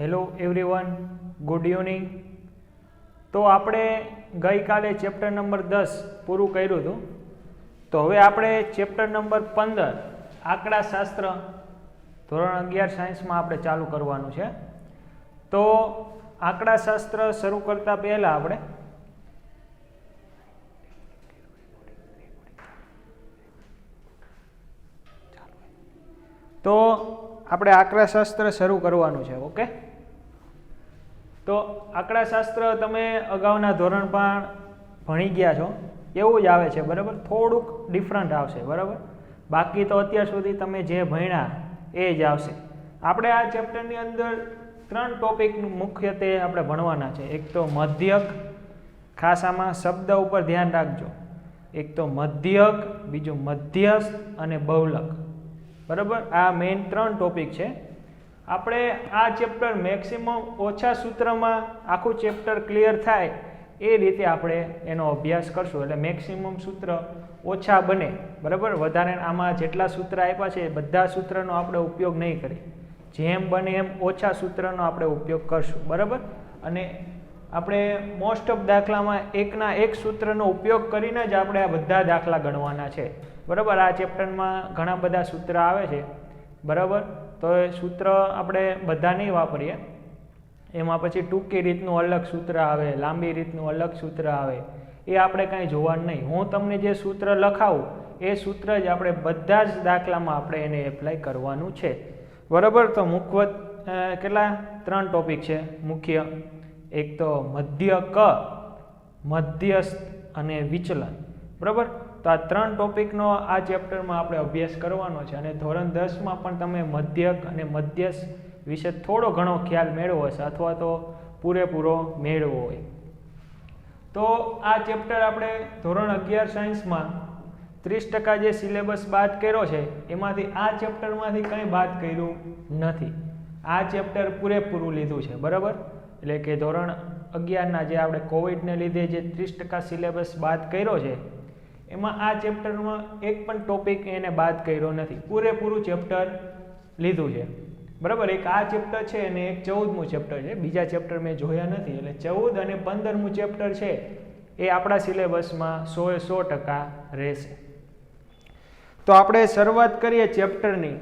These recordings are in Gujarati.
Hello everyone, good evening. તો આપણે ગઈકાલે ચેપ્ટર નંબર 10 પૂરું કર્યું હતું. તો હવે આપણે ચેપ્ટર નંબર 15 આંકડાશાસ્ત્ર ધોરણ 11 સાયન્સમાં આપણે ચાલુ કરવાનું છે. તો આંકડાશાસ્ત્ર શરૂ કરતા પહેલાં આપણે આંકડાશાસ્ત્ર શરૂ કરવાનું છે. ઓકે, તો આંકડાશાસ્ત્ર તમે અગાઉના ધોરણ પણ ભણી ગયા છો, એવું જ આવે છે બરાબર. થોડુંક ડિફરન્ટ આવશે બરાબર, બાકી તો અત્યાર સુધી તમે જે ભણ્યા એ જ આવશે. આપણે આ ચેપ્ટરની અંદર 3 ટોપિક મુખ્યત્વે આપણે ભણવાના છે. એક તો મધ્યક, ખાસ આમાં શબ્દ ઉપર ધ્યાન રાખજો. એક તો મધ્યક, બીજું મધ્યસ્થ અને બહુલક બરાબર. આ મેઇન 3 ટોપિક છે. આપણે આ ચેપ્ટર મેક્સિમમ ઓછા સૂત્રમાં આખું ચેપ્ટર ક્લિયર થાય એ રીતે આપણે એનો અભ્યાસ કરશું. એટલે મેક્સિમમ સૂત્ર ઓછા બને બરાબર. વધારે આમાં જેટલા સૂત્ર આપ્યા છે બધા સૂત્રનો આપણે ઉપયોગ નહીં કરીએ, જેમ બને એમ ઓછા સૂત્રનો આપણે ઉપયોગ કરશું બરાબર. અને આપણે મોસ્ટ ઓફ દાખલામાં એકના એક સૂત્રનો ઉપયોગ કરીને જ આપણે આ બધા દાખલા ગણવાના છે બરાબર. આ ચેપ્ટરમાં ઘણા બધા સૂત્ર આવે છે બરાબર. તો એ સૂત્ર આપણે બધા નહીં વાપરીએ, એમાં પછી ટૂંકી રીતનું અલગ સૂત્ર આવે, લાંબી રીતનું અલગ સૂત્ર આવે, એ આપણે કાંઈ જોવાનું નહીં. હું તમને જે સૂત્ર લખાવું એ સૂત્ર જ આપણે બધા જ દાખલામાં આપણે એને એપ્લાય કરવાનું છે બરાબર. તો કેટલા 3 ટોપિક છે મુખ્ય. એક તો મધ્યક, મધ્યસ્થ અને વિચલન બરાબર. તો આ 3 ટોપિકનો આ ચેપ્ટરમાં આપણે અભ્યાસ કરવાનો છે. અને ધોરણ 10માં પણ તમે મધ્યક અને મધ્યસ્થ વિશે થોડો ઘણો ખ્યાલ મેળવો હશે, અથવા તો પૂરેપૂરો મેળવો હોય. તો આ ચેપ્ટર આપણે ધોરણ 11 સાયન્સમાં 30% જે સિલેબસ બાદ કર્યો છે એમાંથી આ ચેપ્ટરમાંથી કંઈ બાદ કર્યું નથી. આ ચેપ્ટર પૂરેપૂરું લીધું છે બરાબર. એટલે કે ધોરણ 11ના જે આપણે કોવિડને લીધે જે 30% સિલેબસ બાદ કર્યો છે એમાં આ ચેપ્ટરમાં એક પણ ટોપિક એને બાદ કર્યો નથી. પૂરેપૂરું ચેપ્ટર લીધું છે બરાબર. એક આ ચેપ્ટર છે અને એક 14મું ચેપ્ટર છે. બીજા ચેપ્ટર મેં જોયા નથી. એટલે 14 અને 15મું ચેપ્ટર છે એ આપણા સિલેબસમાં 100% રહેશે. તો આપણે શરૂઆત કરીએ ચેપ્ટરની.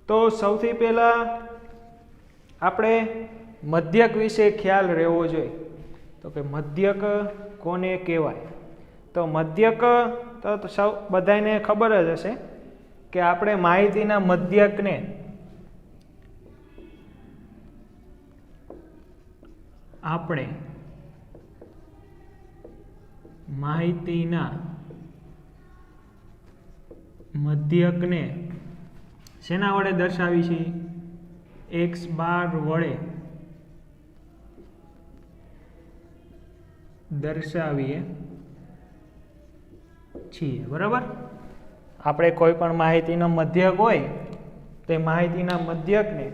તો સૌથી પહેલાં આપણે મધ્યક વિશે ખ્યાલ રહેવો જોઈએ. તો કે મધ્યક કોને કહેવાય? તો મધ્યક તો સૌ બધાને ખબર જ હશે કે આપણે માહિતીના મધ્યકને આપણે માહિતીના મધ્યકને શેના વડે દર્શાવી છે? x બાર વડે દર્શાવીએ છીએ બરાબર. આપણે કોઈ પણ માહિતીનો મધ્યક હોય તે માહિતીના મધ્યકને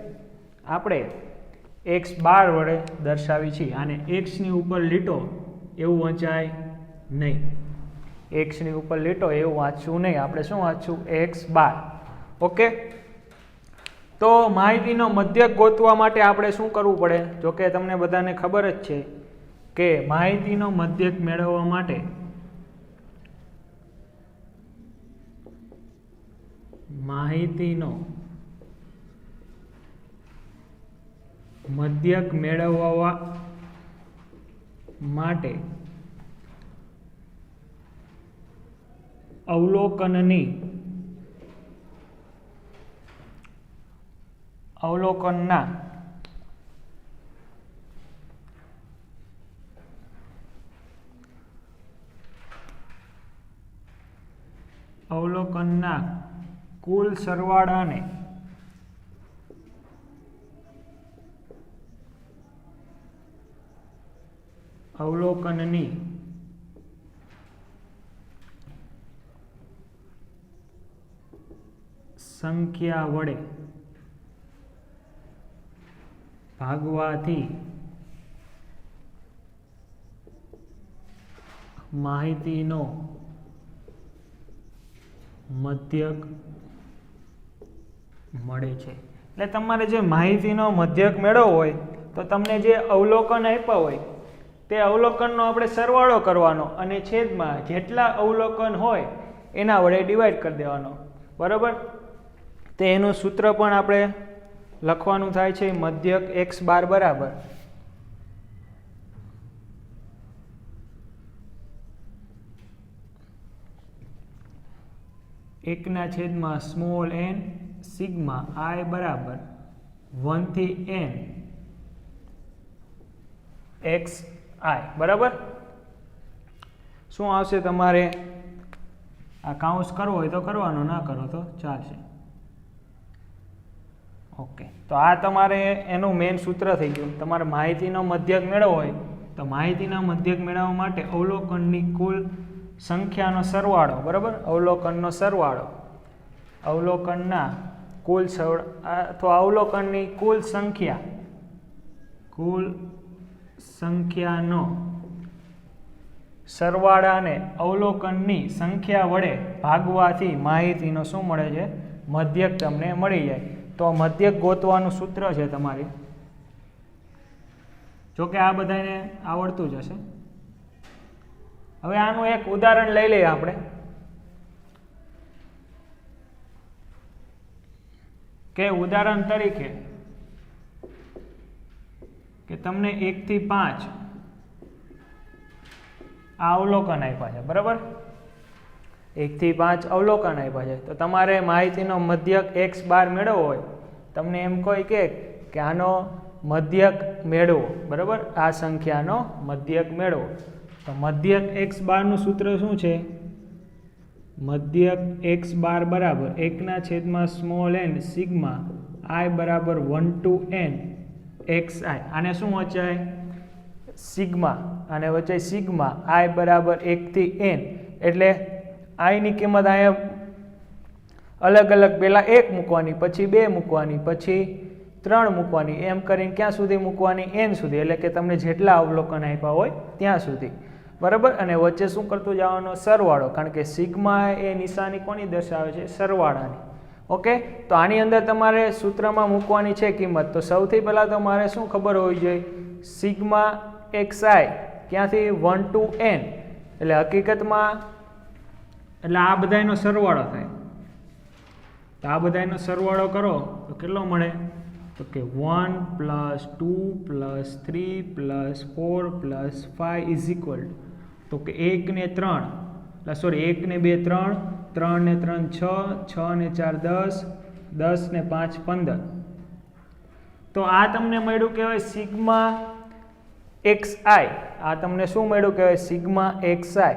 આપણે x બાર વડે દર્શાવી છીએ. અને xની ઉપર લીટો એવું વંચાય નહીં. xની ઉપર લીટો એવું વાંચવું નહીં. આપણે શું વાંચવું? x બાર. ઓકે. તો માહિતીનો મધ્યક ગોતવા માટે આપણે શું કરવું પડે? જો કે તમને બધાને ખબર જ છે કે માહિતીનો મધ્યક મેળવવા માટે માહિતીનો મધ્યક મેળવવા માટે અવલોકનના કુલ સરવાળાને અવલોકનની સંખ્યા વડે ભાગવાથી માહિતીનો મધ્યક મળે છે. એટલે તમારે જે માહિતીનો મધ્યક મેળવવો હોય તો તમને જે અવલોકન આપ્યા હોય તે અવલોકનનો આપણે સરવાળો કરવાનો અને છેદમાં જેટલા અવલોકન હોય એના વડે ડિવાઈડ કરી દેવાનો, બરાબર. તો એનું સૂત્ર પણ આપણે લખવાનું થાય છે મધ્યક x બાર બરાબર એકના છેદમાં સ્મોલ n સિગ્મા i બરાબર 1 થી n xi, બરાબર. શું આવશે તમારે આ કાઉન્સ કરવો હોય તો કરવાનો, ના કરો તો ચાલશે. ઓકે, તો આ તમારે એનું મેઇન સૂત્ર થઈ ગયું. તમારે માહિતીનો મધ્યક મેળવવો હોય તો માહિતીના મધ્યક મેળવવા માટે અવલોકનની કુલ સંખ્યાનો સરવાળો, બરાબર, અવલોકનનો સરવાળો, અવલોકનના કુલ અથવા અવલોકનની કુલ સંખ્યાનો સરવાળાને અવલોકનની સંખ્યા વડે ભાગવાથી માહિતીનો શું મળે છે? મધ્યક તમને મળી જાય. તો મધ્યક ગોતવાનું સૂત્ર છે તમારે. જોકે આ બધાને આવડતું જ હશે. હવે આનું એક ઉદાહરણ લઈ લઈએ આપણે કે ઉદાહરણ તરીકે કે તમને 1 થી 5 આ અવલોકન આપ્યા છે, બરાબર. 1 થી 5 અવલોકન આપ્યા છે. તો તમારે માહિતીનો મધ્યક x બાર મેળવવો હોય, તમને એમ કોઈ કે આનો મધ્યક મેળવો, બરાબર, આ સંખ્યાનો મધ્યક મેળવો. તો મધ્યક x બારનું સૂત્ર શું છે? મધ્યક x બાર બરાબર 1 છેદમાં સ્મોલ n સિગ્મા i બરાબર 1 to n xi. આને શું વચાય? સિગ્મા. આને વચાય સિગ્મા i બરાબર 1 થી n. એટલે i ની કિંમત અહીંયા અલગ અલગ, પહેલાં 1 મૂકવાની, પછી 2 મૂકવાની, પછી 3 મૂકવાની, એમ કરીને ક્યાં સુધી મૂકવાની? n સુધી. એટલે કે તમને જેટલા અવલોકન આપ્યા હોય ત્યાં સુધી, બરાબર. અને વચ્ચે શું કરતું જવાનો? સરવાળો. કારણ કે સિગ્મા એ નિશાની કોની દર્શાવે છે? સરવાળાની. ઓકે, તો આની અંદર તમારે સૂત્રમાં મૂકવાની છે કિંમત. તો સૌથી પહેલાં તમારે શું ખબર હોવી જોઈએ? સિગ્મા xi ક્યાંથી? 1 to n. એટલે હકીકતમાં એટલે આ બધાનો સરવાળો થાય. તો આ બધાનો સરવાળો કરો તો કેટલો મળે? તો કે 1 + 2 + 3 + 4 + 5 ઇઝ ઇક્વલ તો કે 1 ને 3 સોરી 1 ને 2 3, 3 ને 3 6, 6 ને 4 10, 10 ને 5 15. તો આ તમને મળ્યું કહેવાય સિગ્મા xi. આ તમને શું મળ્યું કહેવાય? Sigma xi.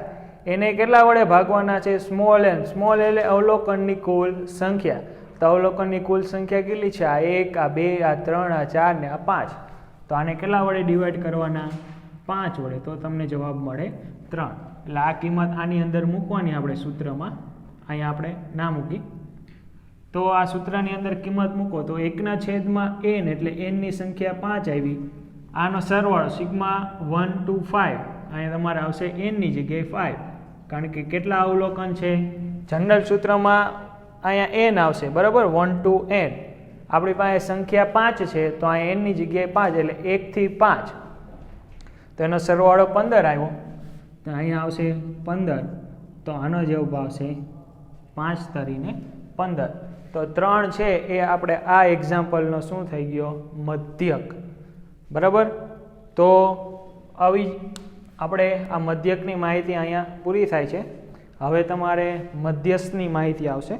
એને કેટલા વડે ભાગવાના છે? Small n. સ્મોલ એટલે અવલોકનની કુલ સંખ્યા. તો અવલોકનની કુલ સંખ્યા કેટલી છે? આ 1, આ 2, આ 3, આ 4 ને આ 5. તો આને કેટલા વડે ડિવાઈડ કરવાના? 5 વડે. તો તમને જવાબ મળે 3. એટલે આ કિંમત આની અંદર મૂકવાની આપણે સૂત્રમાં. અહીંયા આપણે ના મૂકી. તો આ સૂત્રની અંદર કિંમત મૂકો તો 1 છેદમાં n એટલે n ની સંખ્યા 5 આવી. આનો સરવાળો સિગ્મા 1 to 5. અહીંયા તમારે આવશે n ની જગ્યાએ 5. કારણ કે કેટલા અવલોકન છે? જનરલ સૂત્રમાં અહીંયા n આવશે, બરાબર, 1 to n. આપણી પાસે સંખ્યા 5 છે તો અહીંયા n ની જગ્યાએ 5 એટલે 1 થી 5. તો એનો સરવાળો 15 આવ્યો. તો અહીંયા આવશે 15. તો આનો જવાબ આવશે 5 તરીને 15. તો 3 છે એ આપણે આ એક્ઝામ્પલનો શું થઈ ગયો? મધ્યક, બરાબર. તો આવી આપણે આ મધ્યકની માહિતી અહીંયા પૂરી થાય છે. હવે તમારે મધ્યસ્થની માહિતી આવશે.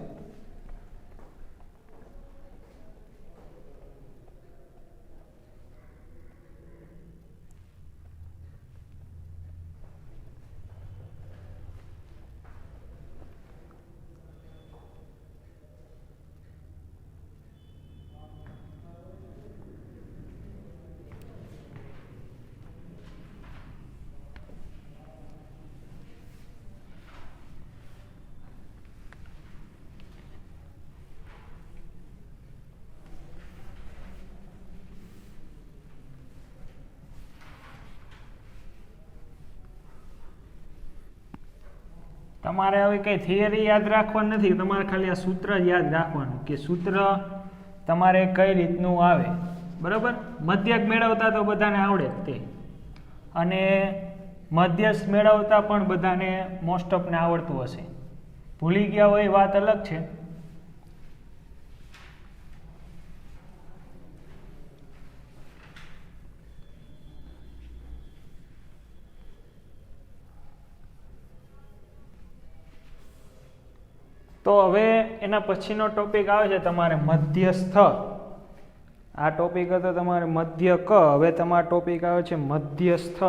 તમારે હવે કંઈ થિયરી યાદ રાખવાની નથી. તમારે ખાલી આ સૂત્ર યાદ રાખવાનું કે સૂત્ર તમારે કઈ રીતનું આવે, બરાબર. મધ્યક મેળવતા તો બધાને આવડે જ તે, અને મધ્યસ્થ મેળવતા પણ બધાને મોસ્ટ ઓફને આવડતું હશે. ભૂલી ગયા હોય એ વાત અલગ છે. તો હવે એના પછીનો ટોપિક આવે છે તમારે મધ્યસ્થ. આ ટોપિક હતો તમારે મધ્યક. હવે તમારો ટોપિક આવે છે મધ્યસ્થ.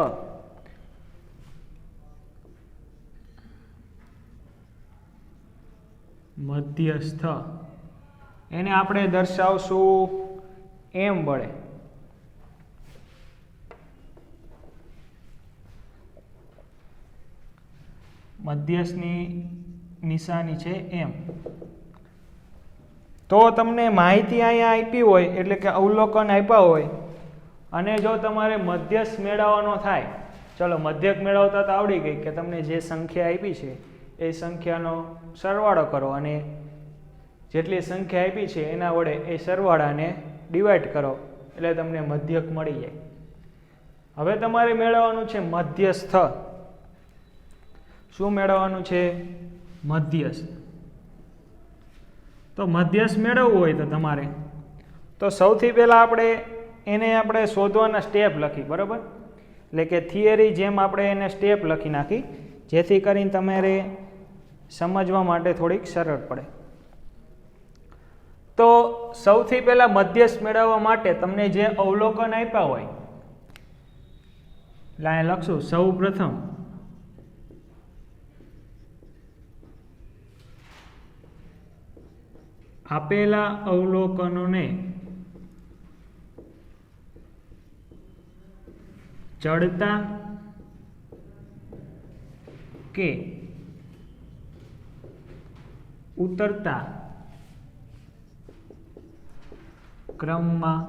મધ્યસ્થ એને આપણે દર્શાવશું એમ વડે. મધ્યસ્થની નિશાની છે એમ. તો તમને માહિતી અહીંયા આપી હોય, એટલે કે અવલોકન આપ્યા હોય, અને જો તમારે મધ્યસ્થ મેળવવાનો થાય, ચલો મધ્યક મેળવતા તો આવડી ગઈ કે તમને જે સંખ્યા આપી છે એ સંખ્યાનો સરવાળો કરો અને જેટલી સંખ્યા આપી છે એના વડે એ સરવાળાને ડિવાઈડ કરો એટલે તમને મધ્યક મળી જાય. હવે તમારે મેળવવાનું છે મધ્યસ્થ. શું મેળવવાનું છે? મધ્યસ્થ. તો મધ્યસ્થ મેળવવું હોય તો તમારે તો સૌથી પહેલાં આપણે શોધવાના સ્ટેપ લખી, બરાબર. એટલે કે થિયરી જેમ આપણે એને સ્ટેપ લખી નાખી, જેથી કરીને તમારે સમજવા માટે થોડીક સરળ પડે. તો સૌથી પહેલાં મધ્યસ્થ મેળવવા માટે તમને જે અવલોકન આપ્યા હોય, એટલે અહીં લખશું સૌ પ્રથમ આપેલા અવલોકનોને ચડતા કે ઉતરતા ક્રમમાં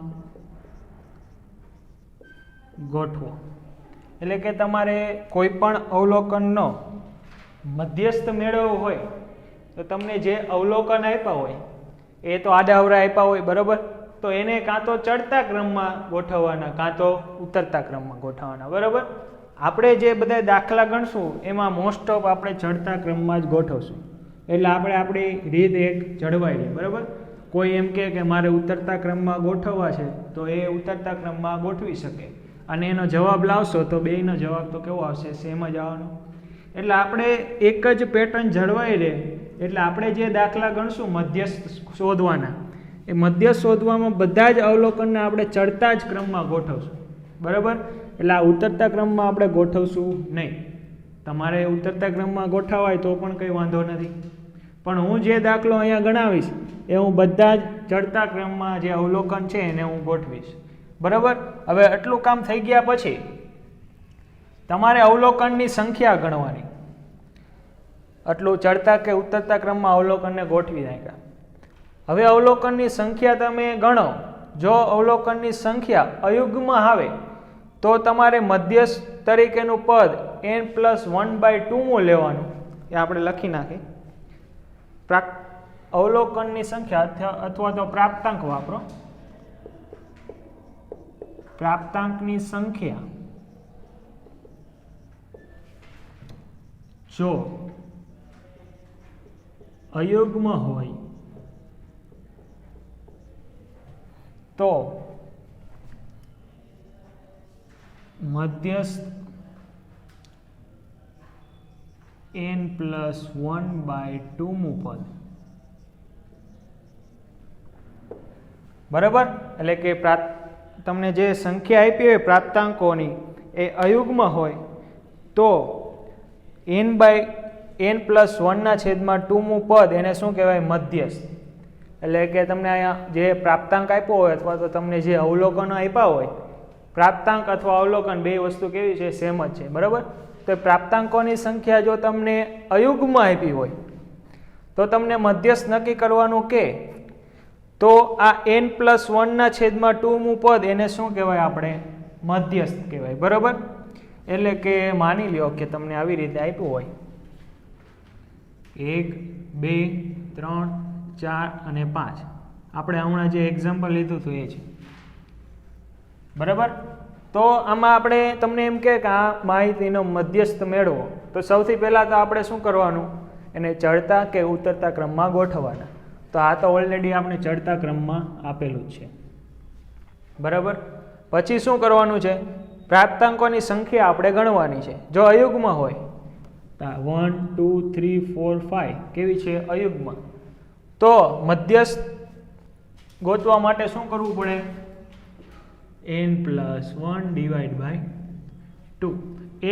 ગોઠવો. એટલે કે તમારે કોઈ પણ અવલોકનનો મધ્યસ્થ મેળવવો હોય તો તમને જે અવલોકન આપ્યા હોય એ તો આડાઅવળા આપ્યા હોય, બરાબર. તો એને કાં તો ચડતા ક્રમમાં ગોઠવવાના, કાં તો ઉતરતા ક્રમમાં ગોઠવવાના, બરાબર. આપણે જે બધા દાખલા ગણશું એમાં મોસ્ટ ઓફ આપણે ચડતા ક્રમમાં જ ગોઠવશું, એટલે આપણે આપણી રીત એક જળવાઈ રહી, બરાબર. કોઈ એમ કે મારે ઉતરતા ક્રમમાં ગોઠવવા છે તો એ ઉતરતા ક્રમમાં ગોઠવી શકે, અને એનો જવાબ લાવશો તો બેયનો જવાબ તો કેવો આવશે? સેમ જ આવવાનો. એટલે આપણે એક જ પેટર્ન જળવાઈ રહે. એટલે આપણે જે દાખલા ગણશું મધ્યસ્થ શોધવાના, એ મધ્યસ્થ શોધવામાં બધા જ અવલોકનને આપણે ચડતા જ ક્રમમાં ગોઠવશું, બરાબર. એટલે આ ઉતરતા ક્રમમાં આપણે ગોઠવશું નહીં. તમારે ઉતરતા ક્રમમાં ગોઠવાય તો પણ કંઈ વાંધો નથી, પણ હું જે દાખલો અહીંયા ગણાવીશ એ હું બધા જ ચડતા ક્રમમાં જે અવલોકન છે એને હું ગોઠવીશ, બરાબર. હવે આટલું કામ થઈ ગયા પછી તમારે અવલોકનની સંખ્યા ગણવાની. આટલું ચડતા કે ઉતરતા ક્રમમાં અવલોકનને ગોઠવી નાખ્યા. હવે અવલોકનની સંખ્યા તમે ગણો. જો અવલોકનની સંખ્યા અયુગ્મ આવે તો તમારે મધ્યસ્થ તરીકેનું પદ n+1/2 લેવાનું, એ આપણે લખી નાખી. અવલોકનની સંખ્યા અથવા તો પ્રાપ્તાંક વાપરો. પ્રાપ્તાંકની સંખ્યા જો અયુગ્મ હોય તો મધ્યસ્થ n+1/2 પદ, બરાબર. એટલે કે તમને જે સંખ્યા આપી હોય પ્રાપ્તાંકોની એ અયુગ્મ હોય તો n+1/2 પદ એને શું કહેવાય? મધ્યસ્થ. એટલે કે તમને અહીંયા જે પ્રાપ્તાંક આપ્યો હોય અથવા તો તમને જે અવલોકનો આપ્યા હોય, પ્રાપ્તાંક અથવા અવલોકન બે વસ્તુ કેવી છે? સેમ જ છે, બરાબર. તો પ્રાપ્તાંકોની સંખ્યા જો તમને અયુગ્મ આપી હોય તો તમને મધ્યસ્થ નક્કી કરવાનું કે તો આ n+1/2 પદ એને શું કહેવાય? આપણે મધ્યસ્થ કહેવાય, બરાબર. એટલે કે માની લ્યો કે તમને આવી રીતે આપ્યું હોય 1, 2, 3, 4 અને 5 આપણે હમણાં જે એક્ઝામ્પલ લીધું હતું એ છે, બરાબર. તો આમાં આપણે તમને એમ કે આ માહિતીનો મધ્યસ્થ મેળવો તો સૌથી પહેલાં તો આપણે શું કરવાનું, એને ચડતા કે ઉતરતા ક્રમમાં ગોઠવવાના. તો આ તો ઓલરેડી આપણે ચડતા ક્રમમાં આપેલું જ છે, બરાબર. પછી શું કરવાનું છે, પ્રાપ્તાંકોની સંખ્યા આપણે ગણવાની છે. જો અયુગ્મ હોય તો 1 2 3 4 5 કેવી છે, અયુગ્મ. તો મધ્યસ્થ ગોતવા માટે શું કરવું પડે, n+1 / 2.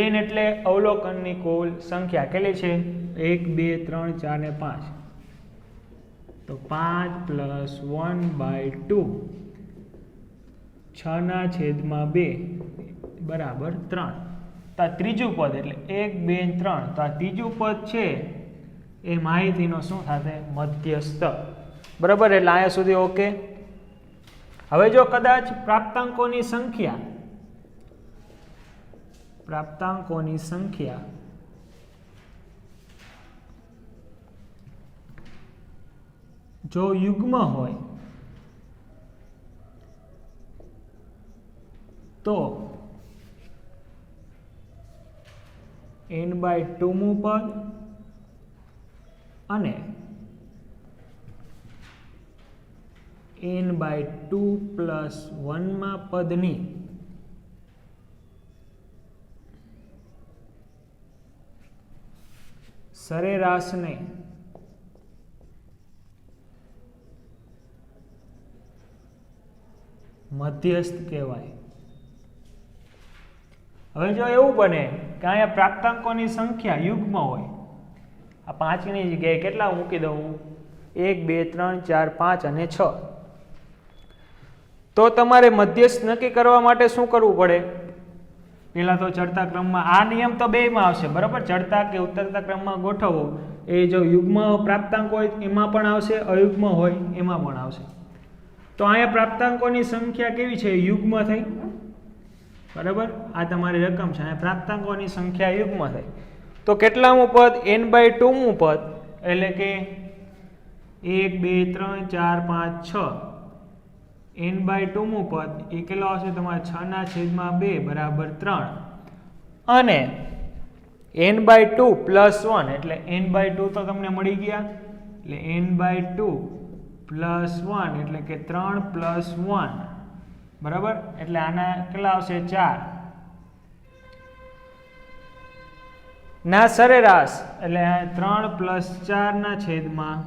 n એટલે અવલોકનની કુલ સંખ્યા કેટલી છે, 1 2 3 4 ને 5. તો 5 + 1/2 6/2 બરાબર 3. તો આ ત્રીજું પદ એટલે 1 2 3. તો આ ત્રીજું પદ છે એ માહિતીનો શું થશે, મધ્યસ્થ, બરાબર. એટલે અહીંયા સુધી ઓકે. હવે જો કદાચ પ્રાપ્તાંકોની સંખ્યા જો યુગ્મ હોય તો n/2 મું પદ અને n/2 + 1 માં પદની સરેરાશને મધ્યસ્થ કહેવાય. હવે જો એવું બને કે અહીંયા પ્રાપ્તાંકોની સંખ્યા યુગ્મ હોય, આ 5ની જગ્યાએ કેટલા મૂકી દઉં, 1 2 3 4 5 અને 6. તો તમારે મધ્યસ્થ નક્કી કરવા માટે શું કરવું પડે, પહેલાં તો ચડતા ક્રમમાં, આ નિયમ તો બેયમાં આવશે, બરાબર. ચડતા કે ઉતરતા ક્રમમાં ગોઠવવો એ જો યુગ્મ પ્રાપ્તાંક હોય એમાં પણ આવશે, અયુગ્મ હોય એમાં પણ આવશે. તો અહીંયા પ્રાપ્તાંકોની સંખ્યા કેવી છે, યુગ્મ થઈ, બરાબર. આ તમારી રકમ છે, અહીંયા પ્રાપ્તાંકોની સંખ્યા યુગ્મ થઈ. તો કેટલામું પદ, n/2 મું પદ, એટલે કે 1 2 3 4 5 6. n/2 મું પદ એ કેટલો આવશે તમારે, 6/2 બરાબર 3. અને n/2 + 1 એટલે n/2 તો તમને મળી ગયા, એટલે n/2 + 1 એટલે કે 3 + 1 બરાબર. એટલે આના કેટલા આવશે, 4 ના સરેરાશ, એટલે 3 + 4/2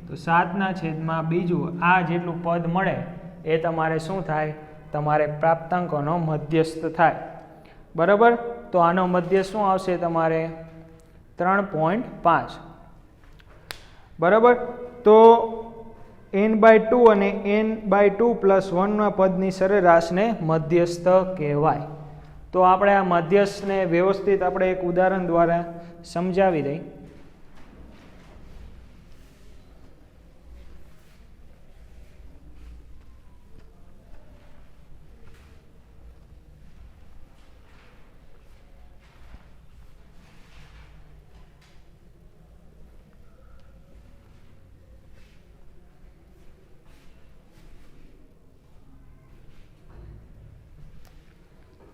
તો 7/2. આ જેટલું પદ મળે એ તમારે શું થાય, તમારે પ્રાપ્તાંકોનો મધ્યસ્થ થાય, બરાબર. તો આનો મધ્યસ્થ શું આવશે તમારે, 3.5, બરાબર. તો n/2 અને n/2 + 1 ના પદની સરેરાશને મધ્યસ્થ કહેવાય. તો આપણે આ મધ્યસ્થને વ્યવસ્થિત આપણે એક ઉદાહરણ દ્વારા સમજાવી દઈએ.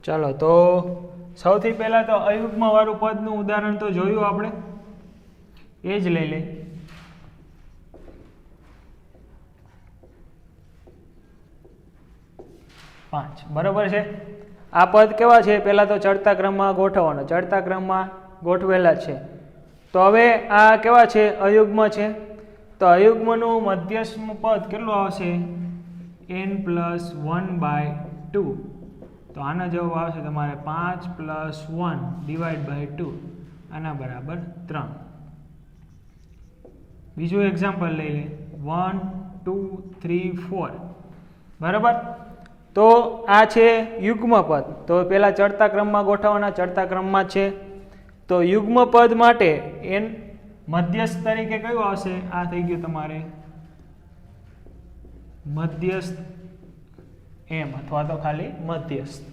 ચાલો, તો સૌથી પહેલાં તો અયુગ્મ વાળું પદનું ઉદાહરણ તો જોયું આપણે, એ જ લઈ લે. પાંચ, બરાબર છે. આ પદ કેવા છે, પહેલાં તો ચડતા ક્રમમાં ગોઠવવાનો, ચડતા ક્રમમાં ગોઠવેલા છે. તો હવે આ કેવા છે, અયુગ્મ છે. તો અયુગ્મનું મધ્યસ્થ પદ કેટલું આવશે, n+1/2. તો આનો જવાબ આવશે તમારે 5 + 1 / 2, આના બરાબર 3. બીજું એક્ઝામ્પલ લઈ લે, 1 2 3 4, બરાબર. તો આ છે યુગ્મ પદ. તો પહેલાં ચડતા ક્રમમાં ગોઠવવાના, ચડતા ક્રમમાં છે. તો યુગ્મ પદ માટે n મધ્યસ્થ તરીકે કયું આવશે, આ થઈ ગયું તમારે મધ્યસ્થ m અથવા તો ખાલી મધ્યસ્થ.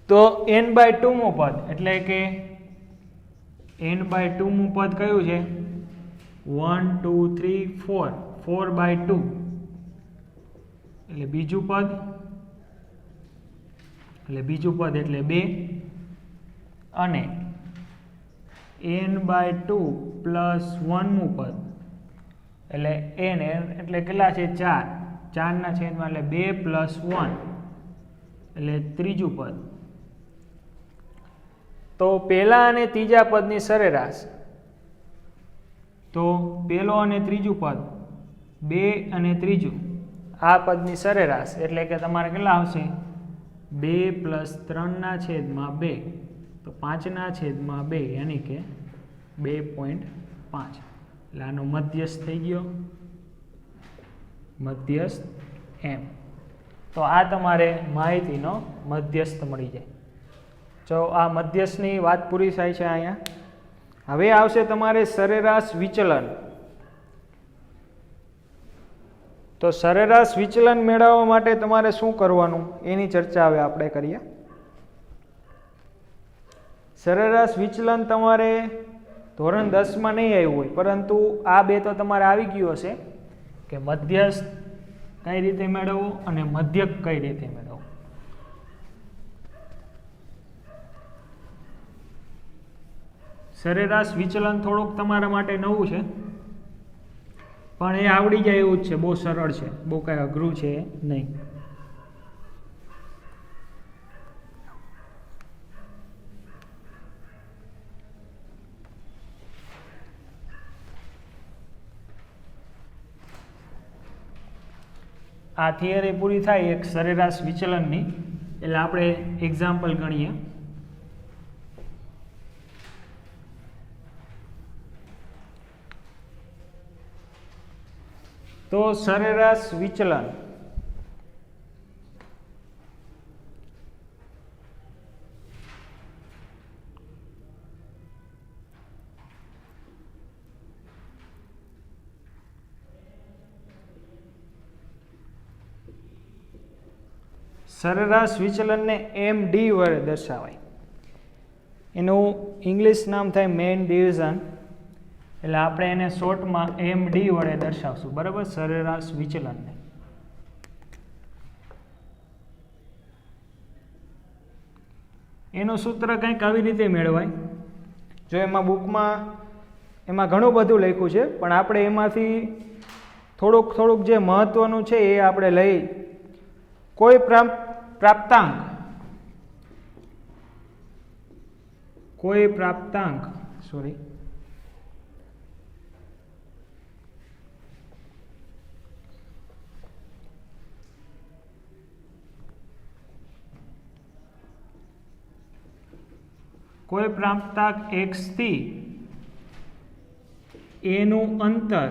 તો n/2 મું પદ એટલે કે n/2 મું પદ કયું છે, 1 2 3 4 4/2 એટલે બીજું પદ એટલે 2 અને n/2 પ્લસ 1મું પદ એટલે n એટલે કેટલા છે 4 4 છેદમાં એટલે 2 પ્લસ 1 એટલે ત્રીજું પદ. તો પહેલા અને ત્રીજા પદની સરેરાશ, તો પહેલો અને ત્રીજું પદ 2 અને ત્રીજું આ પદની સરેરાશ એટલે કે તમારે કેટલા આવશે 2 પ્લસ 3/2 તો 5/2 યાની કે 2.5 એટલે આનો મધ્યસ્થ થઈ ગયો મધ્યસ્થ એમ. તો આ તમારે માહિતીનો મધ્યસ્થ મળી જાય. જો આ મધ્યસ્થની વાત પૂરી થાય છે અહીંયા. હવે આવશે તમારે સરેરાશ વિચલન. તો સરેરાશ વિચલન મેળવવા માટે તમારે શું કરવાનું એની ચર્ચા હવે આપણે કરીએ. સરેરાશ વિચલન તમારે ધોરણ 10માં નહીં આવ્યું હોય, પરંતુ આ બે તો તમારે આવી ગયું હશે કે મધ્યસ્થ કઈ રીતે મેળવવું અને મધ્યક કઈ રીતે મેળવવું. સરેરાશ વિચલન થોડુંક તમારા માટે નવું છે, પણ એ આવડી જાય એવું જ છે. બહુ સરળ છે, બહુ કાંઈ અઘરું છે નહીં. આ થિયરી પૂરી થાય એક સરેરાશ વિચલનની, એટલે આપણે એક્ઝામ્પલ ગણીએ. તો સરેરાશ વિચલન સરેરાશ વિચલનને MD વડે દર્શાવાય. એનું ઇંગ્લિશ નામ થાય મેન ડિવિઝન, એટલે આપણે એને શોર્ટમાં MD વડે દર્શાવશું. બરાબર, સરેરાશ વિચલનને. એનું સૂત્ર કંઈક આવી રીતે મેળવાય. જો એમાં બુકમાં એમાં ઘણું બધું લખ્યું છે, પણ આપણે એમાંથી થોડુંક જે મહત્વનું છે એ આપણે લઈ. કોઈ પ્રાપ્તાંક x થી એનું અંતર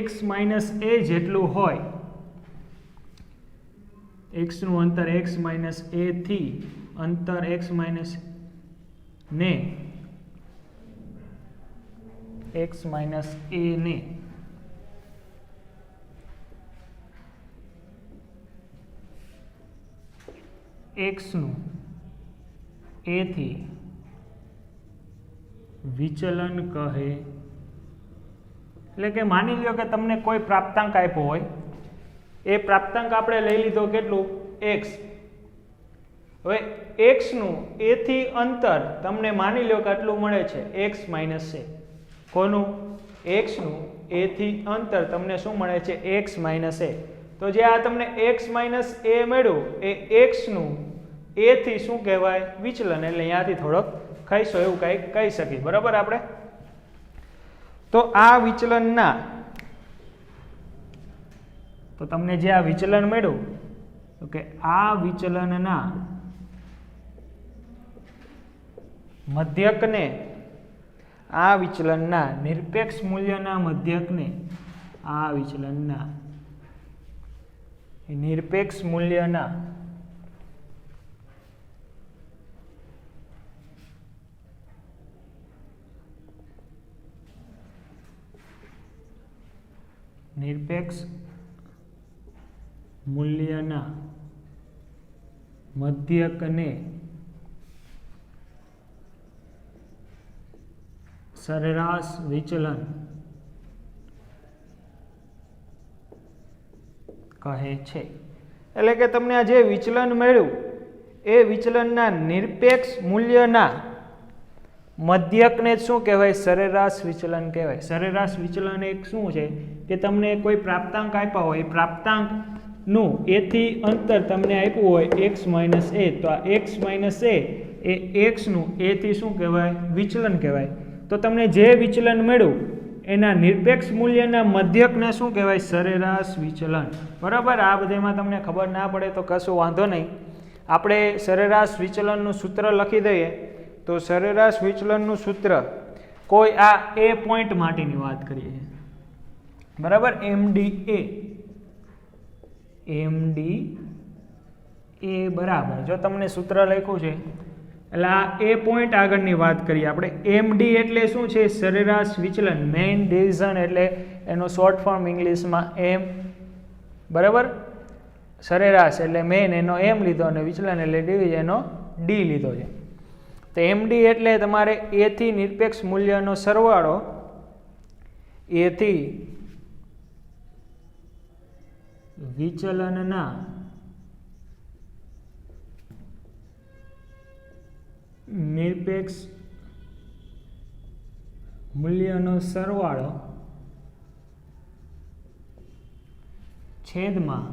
x માઇનસ a જેટલું હોય, x નું અંતર x માઇનસ a થી અંતર x માઇનસ ને x માઇનસ a ને x નું a થી વિચલન કહે. એટલે કે માની લો કે તમને કોઈ પ્રાપ્તાંક આપ્યો હોય, એ પ્રાપ્તાંક આપણે લઈ લીધો કેટલું x. હવે x નું a થી અંતર તમને માની લો કે આટલું મળે છે x માઇનસ a. કોનું? x નું a થી અંતર તમને શું મળે છે x માઇનસ a. તો જે આ તમને x માઇનસ a મળ્યું એ x નું a થી શું કહેવાય વિચલન, એટલે અહીંયાથી થોડોક ખાઈશો એવું કંઈક કહી શકીએ. બરાબર આપણે. તો આ વિચલનના, તો તમને જે આ વિચલન મળ્યું, તો કે આ વિચલનના મધ્યકને, આ વિચલનના નિરપેક્ષ મૂલ્યના મધ્યકને, આ વિચલનના નિરપેક્ષ મૂલ્યના મધ્યકને સરેરાશ વિચલન કહે છે. એટલે કે તમને આ જે વિચલન મળ્યું એ વિચલનના નિરપેક્ષ મૂલ્યના મધ્યકને શું કહેવાય? સરેરાશ વિચલન કહેવાય. સરેરાશ વિચલન એક શું છે કે તમને કોઈ પ્રાપ્તાંક આપ્યા હોય, પ્રાપ્તાંકનું એથી અંતર તમને આપ્યું હોય x માઇનસ એ, તો આ x માઇનસ એ એક્સનું એથી શું કહેવાય? વિચલન કહેવાય. તો તમને જે વિચલન મળ્યું એના નિરપેક્ષ મૂલ્યના મધ્યકને શું કહેવાય? સરેરાશ વિચલન. બરાબર. આ બધામાં તમને ખબર ના પડે તો કશું વાંધો નહીં. આપણે સરેરાશ વિચલનનું સૂત્ર લખી દઈએ. તો સરેરાશ વિચલનનું સૂત્ર કોઈ આ એ પોઈન્ટ માટેની વાત કરીએ છીએ. બરાબર. એમડી એ બરાબર, જો તમને સૂત્ર લખ્યું છે એટલે આ એ પોઈન્ટ આગળની વાત કરીએ આપણે. એમડી એટલે શું છે? સરેરાશ વિચલન, મેઇન ડિવિઝન, એટલે એનું શોર્ટ ફોર્મ ઇંગ્લિશમાં એમ. બરાબર. સરેરાશ એટલે મેઇન એનો એમ લીધો અને વિચલન એટલે ડિવિઝન એનો ડી લીધો છે. તો એમડી એટલે તમારે એથી નિરપેક્ષ મૂલ્યનો સરવાળો, એથી વિચલનના નિરપેક્ષ મૂલ્યનો સરવાળો છેદમાં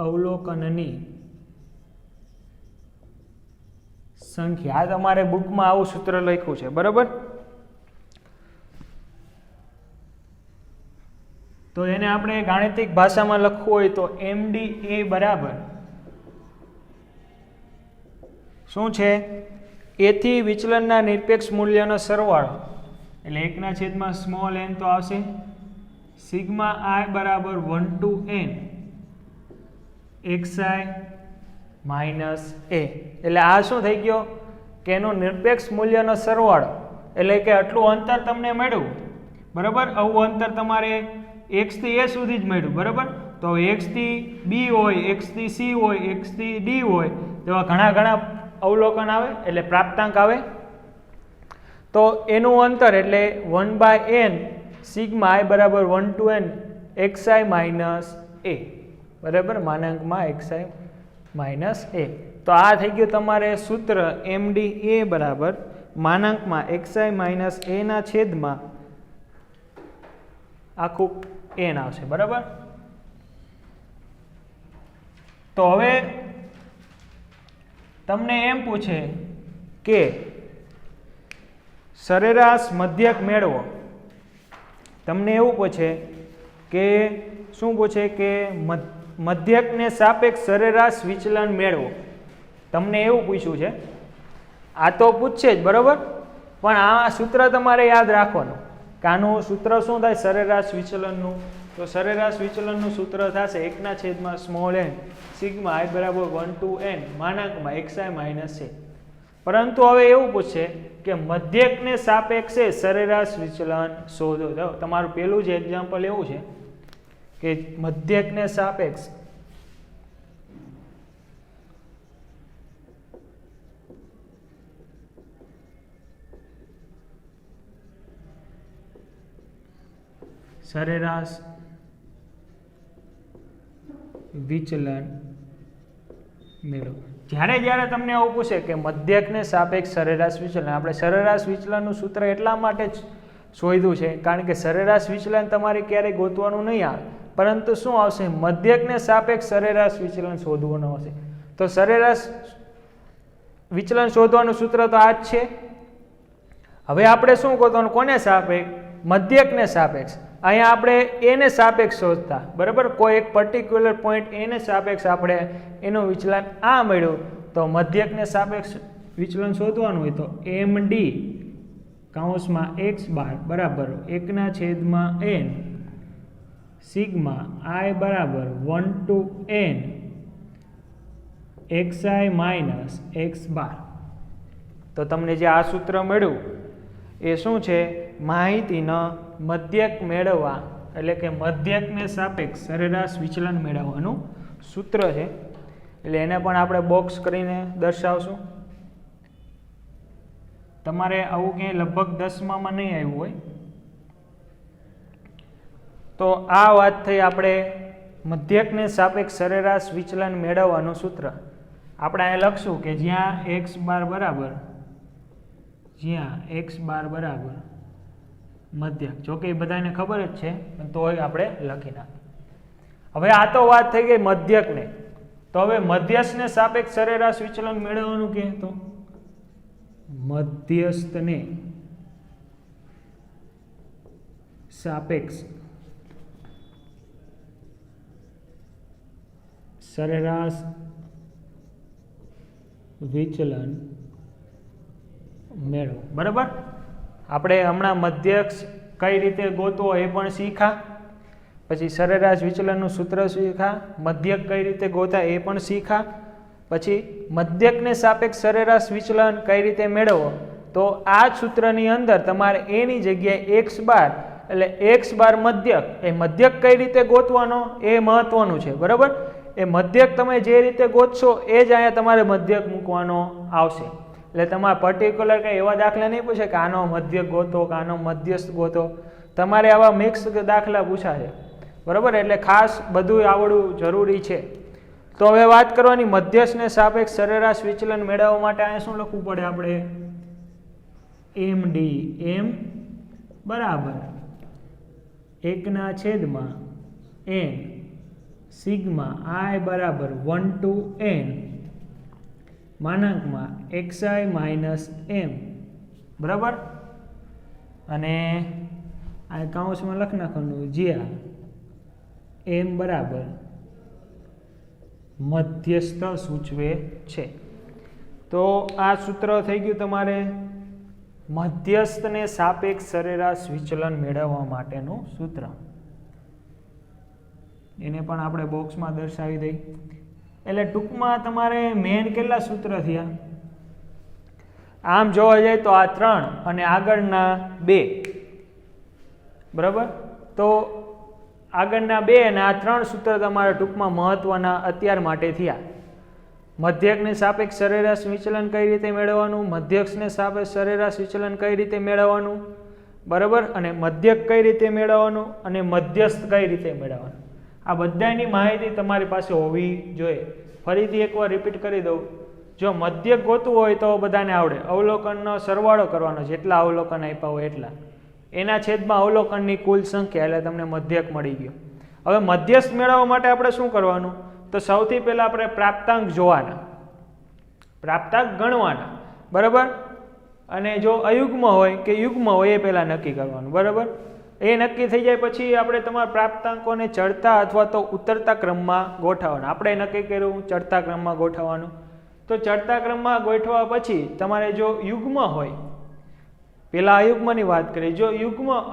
અવલોકનની સંખ્યા. આ તમારે બુકમાં આવું સૂત્ર લખ્યું છે. બરાબર. તો એને આપણે ગાણિતિક ભાષામાં લખવું હોય તો એમડી એ બરાબર શું છે? એથી વિચલનના નિરપેક્ષ મૂલ્યનો સરવાળો, એટલે 1/n તો આવશે, સિગ્મા i બરાબર 1 to n xi માઇનસ એ. એટલે આ શું થઈ ગયો કે એનો નિરપેક્ષ મૂલ્યનો સરવાળો, એટલે કે આટલું અંતર તમને મળ્યું. બરાબર. આવું અંતર તમારે x થી a સુધી જ મળ્યું. બરાબર. તો x થી b હોય, x થી c હોય, x થી d હોય, તેવા ઘણા અવલોકન આવે એટલે પ્રાપ્તાંક આવે. તો એનું અંતર એટલે 1/n સિગ્મા i બરાબર 1 to n xi માઇનસ એ. બરાબર. માનાંકમાં xi માઇનસ એ. તો આ થઈ ગયું તમારે સૂત્ર એમડી એ બરાબર માનાંકમાં xi માઇનસ એ ના છેદમાં આખું n આવશે. બરાબર. તો હવે તમને એમ પૂછે કે સરેરાશ મધ્યક મેળવો. તમને એવું પૂછે કે શું પૂછે કે મધ્યકને સાપેક્ષ સરેરાશ વિચલન મેળવો. તમને એવું પૂછ્યું છે. આ તો પૂછશે જ. બરાબર. પણ આ સૂત્ર તમારે યાદ રાખવાનું કે આનું સૂત્ર શું થાય સરેરાશ વિચલનનું? તો સરેરાશ વિચલનનું સૂત્ર થશે 1/n સિગ્મા i બરાબર 1 to n માનાંકમાં xi માઇનસ એ. પરંતુ હવે એવું પૂછશે કે મધ્યકને સાપેક્ષે સરેરાશ વિચલન શોધો. તમારું પહેલું જ એક્ઝામ્પલ એવું છે કે મધ્યકને સાપેક્ષ સરેરાશ વિચલન મેળવો. જ્યારે તમને આવું પૂછે કે મધ્યકને સાપેક્ષ સરેરાશ વિચલન, આપણે સરેરાશ વિચલનનું સૂત્ર એટલા માટે જ શોધ્યું છે કારણ કે સરેરાશ વિચલન તમારે ક્યારેય ગોતવાનું નહીં આવે, પરંતુ શું આવશે? મધ્યકને સાપેક્ષ સરેરાશ વિચલન શોધવાનું આવશે. તો સરેરાશ વિચલન શોધવાનું સૂત્ર તો આ જ છે. હવે આપણે શું ગોતવાનું? કોને સાપેક્ષ? મધ્યકને સાપેક્ષ. અહીંયા આપણે એને સાપેક્ષ શોધતા. બરાબર. કોઈ એક પર્ટિક્યુલર પોઈન્ટ એને સાપેક્ષ આપણે એનું વિચલન આ મળ્યું, તો મધ્યકને સાપેક્ષ વિચલન શોધવાનું હોય તો એમડી કૌંસમાં x બાર બરાબર 1/n સિગ્મા i બરાબર 1 to n xi minus x બાર. તો તમને જે આ સૂત્ર મળ્યું એ શું છે? માહિતીનો મધ્યક મેળવવા, એટલે કે મધ્યકને સાપેક્ષ સરેરાશ વિચલન મેળવવાનું સૂત્ર છે. એટલે એને પણ આપણે બોક્સ કરીને દર્શાવશું. તમારે આવું ક્યાંય લગભગ 10માં નહીં આવ્યું હોય. તો આ વાત થઈ આપણે મધ્યકને સાપેક્ષ સરેરાશ વિચલન મેળવવાનું સૂત્ર. આપણે અહીંયા લખશું કે જ્યાં x બાર બરાબર મધ્યક, જો કે એ બધાને ખબર જ છે પણ તોય આપણે લખી નાખીએ. હવે આ તો વાત થઈ ગઈ મધ્યકને. તો હવે મધ્યસ્થને સાપેક્ષ સરેરાશ વિચલન મેળવવાનું કે તો મધ્યસ્થને સાપેક્ષ સરેરાશ વિચલન મેળવો. બરાબર, આપણે હમણાં મધ્યક કઈ રીતે ગોતવો એ પણ શીખા, પછી સરેરાશ વિચલનનું સૂત્ર શીખા, મધ્યક કઈ રીતે ગોતા એ પણ શીખા, પછી મધ્યકને સાપેક્ષ સરેરાશ વિચલન કઈ રીતે મેળવવો. તો આ સૂત્રની અંદર તમારે એની જગ્યાએ x બાર એટલે x બાર મધ્યક, એ મધ્યક કઈ રીતે ગોતવાનો એ મહત્વનું છે. બરાબર, એ મધ્યક તમે જે રીતે ગોતશો એ જ અહીંયા તમારે મધ્યક મૂકવાનો આવશે. એટલે તમારે પર્ટિક્યુલર કંઈ એવા દાખલા નહીં પૂછે કે આનો મધ્યક ગોતો કે આનો મધ્યસ્થ ગોતો. તમારે આવા મિક્સ દાખલા પૂછાશે. બરાબર, એટલે ખાસ બધું આવડવું જરૂરી છે. તો હવે વાત કરવાની મધ્યસ્થને સાપેક્ષ સરેરાશ વિચલન મેળવવા માટે અહીંયા શું લખવું પડે આપણે? m બરાબર 1/n સિગ્મા i બરાબર 1 to n માનાંકમાં xi minus m. બરાબર, અને આ કાઉન્સમાં લખી નાખવાનું જ્યાં m બરાબર મધ્યસ્થ સૂચવે છે. તો આ સૂત્ર થઈ ગયું તમારે મધ્યસ્થને સાપેક્ષ સરેરાશ વિચલન મેળવવા માટેનું સૂત્ર. એને પણ આપણે બોક્સમાં દર્શાવી દઈ. એટલે ટૂંકમાં તમારે મેન કેટલા સૂત્ર થયા? આમ જોવા જાય તો આ 3 અને આગળના 2. બરાબર, તો આગળના 2 અને આ 3 સૂત્ર તમારા ટૂંકમાં મહત્વના અત્યાર માટે થયા. મધ્યકને સાપેક્ષ સરેરાશ વિચલન કઈ રીતે મેળવવાનું, મધ્યકને સાપેક્ષ સરેરાશ વિચલન કઈ રીતે મેળવવાનું, બરાબર, અને મધ્યક કઈ રીતે મેળવવાનું, અને મધ્યસ્થ કઈ રીતે મેળવવાનું. આ બધાની માહિતી તમારી પાસે હોવી જોઈએ. ફરીથી એકવાર રિપીટ કરી દઉં, જો મધ્યક ગોતવું હોય તો બધાને આવડે. અવલોકનનો સરવાળો કરવાનો, જેટલા અવલોકન આપ્યા હોય એટલા, એના છેદમાં અવલોકનની કુલ સંખ્યા, એટલે તમને મધ્યક મળી ગયો. હવે મધ્યસ્થ મેળવવા માટે આપણે શું કરવાનું? તો સૌથી પહેલા આપણે પ્રાપ્તાંક જોવાના, પ્રાપ્તાંક ગણવાના. બરાબર, અને જો અયુગ્મ હોય કે યુગ્મ હોય એ પહેલા નક્કી કરવાનું. બરાબર, એ નક્કી થઈ જાય પછી આપણે તમારા પ્રાપ્તાંકોને ચડતા અથવા તો ઉતરતા ક્રમમાં ગોઠવવાના. આપણે નક્કી કર્યું ચડતા ક્રમમાં ગોઠવવાનું. તો ચડતા ક્રમમાં ગોઠવવા પછી તમારે જો યુગ્મ હોય, પેલા અયુગ્મની વાત કરીએ, જો